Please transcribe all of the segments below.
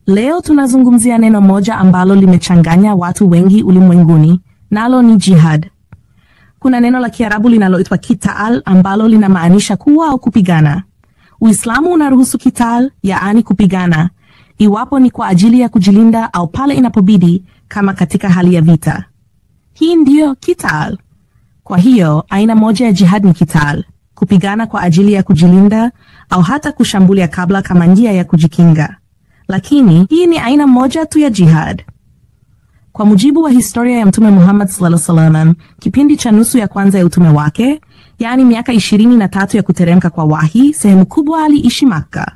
Leo tunazungumzia neno moja ambalo limechanganya watu wengi ulimwenguni, nalo ni jihad. Kuna neno la Kiarabu linaloitwa qital ambalo linamaanisha kuwa au kupigana. Uislamu unaruhusu qital, yaani kupigana, iwapo ni kwa ajili ya kujilinda au pale inapobidi, kama katika hali ya vita. Hii ndiyo qital. Kwa hiyo, aina moja ya jihad ni qital, kupigana kwa ajili ya kujilinda au hata kushambulia kabla kama njia ya kujikinga. Lakini hii ni aina moja tu ya jihad. Kwa mujibu wa historia ya Mtume Muhammad sallallahu alaihi wasallam, kipindi cha nusu ya kwanza ya utume wake, yaani miaka 23 ya kuteremka kwa wahi, sehemu kubwa aliishi Makka.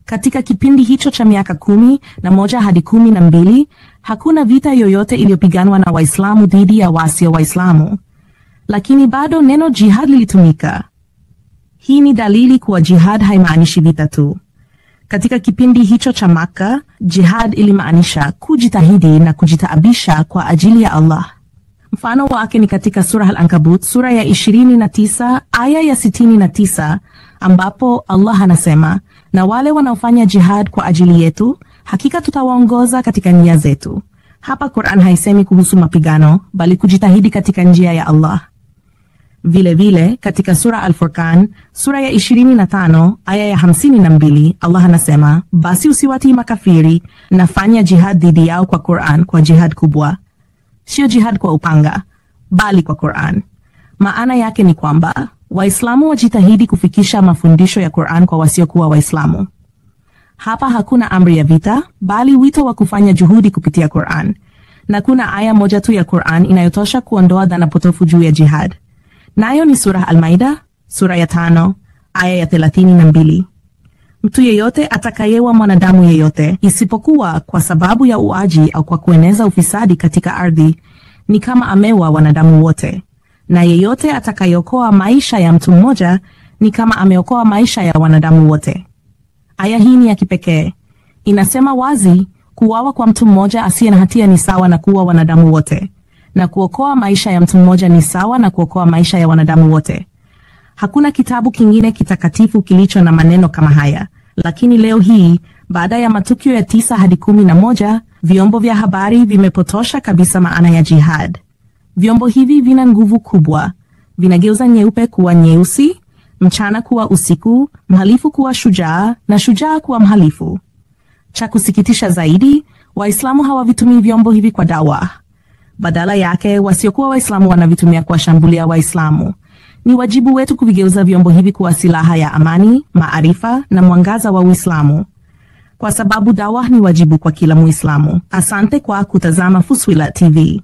Katika kipindi hicho cha miaka 11 hadi 12, hakuna vita yoyote iliyopiganwa na Waislamu dhidi ya wasio Waislamu. Lakini bado neno jihad lilitumika. Hii ni dalili kuwa jihad haimaanishi vita tu. Katika kipindi hicho cha Makka, jihad ilimaanisha kujitahidi na kujitaabisha kwa ajili ya Allah. Mfano wake ni katika sura Al-Ankabut, sura ya 29 aya ya 69, ambapo Allah anasema, na wale wanaofanya jihad kwa ajili yetu, hakika tutawaongoza katika njia zetu. Hapa Qur'an haisemi kuhusu mapigano, bali kujitahidi katika njia ya Allah. Vile vile, katika sura Al-Furqan, sura ya 25, aya ya 52, Allah anasema, basi usiwatii makafiri, na fanya jihad dhidi yao kwa Qur'an, kwa jihad kubwa. Sio jihad kwa upanga, bali kwa Qur'an. Maana yake ni kwamba, Waislamu wajitahidi kufikisha mafundisho ya Qur'an kwa wasiokuwa Waislamu. Hapa hakuna amri ya vita, bali wito wa kufanya juhudi kupitia Qur'an. Na kuna aya moja tu ya Qur'an inayotosha kuondoa dhana potofu juu ya jihad. Nayo ni sura Al-Maida, sura ya 5, aya ya 32. Mtu yeyote atakayeua mwanadamu yeyote, isipokuwa kwa sababu ya uaji au kwa kueneza ufisadi katika ardhi, ni kama ameua wanadamu wote. Na yeyote atakayeokoa maisha ya mtu mmoja, ni kama ameokoa maisha ya wanadamu wote. Aya hii ni ya kipekee. Inasema wazi, kuuawa kwa mtu mmoja asiye na hatia ni sawa na kuua wanadamu wote. Na kuokoa maisha ya mtu mmoja ni sawa na kuokoa maisha ya wanadamu wote. Hakuna kitabu kingine kitakatifu kilicho na maneno kama haya. Lakini leo hii, baada ya matukio ya 9 hadi 11, vyombo vya habari vimepotosha kabisa maana ya jihad. Vyombo hivi vina nguvu kubwa. Vinageuza nyeupe kuwa nyeusi, mchana kuwa usiku, mhalifu kuwa shujaa, na shujaa kuwa mhalifu. Cha kusikitisha zaidi, Waislamu hawavitumii vyombo hivi kwa dawa. Badala yake, wasiokuwa Waislamu wanavitumia kuwashambulia Waislamu. Ni wajibu wetu kuvigeuza vyombo hivi kuwa silaha ya amani, maarifa na mwangaza wa Uislamu. Kwa sababu dawa ni wajibu kwa kila Muislamu. Asante kwa kutazama Fuswila TV.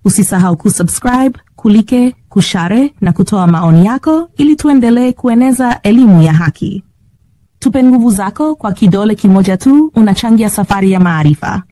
Usisahau kusubscribe, kulike, kushare na kutoa maoni yako ili tuendelee kueneza elimu ya haki. Tupe nguvu zako, kwa kidole kimoja tu unachangia safari ya maarifa.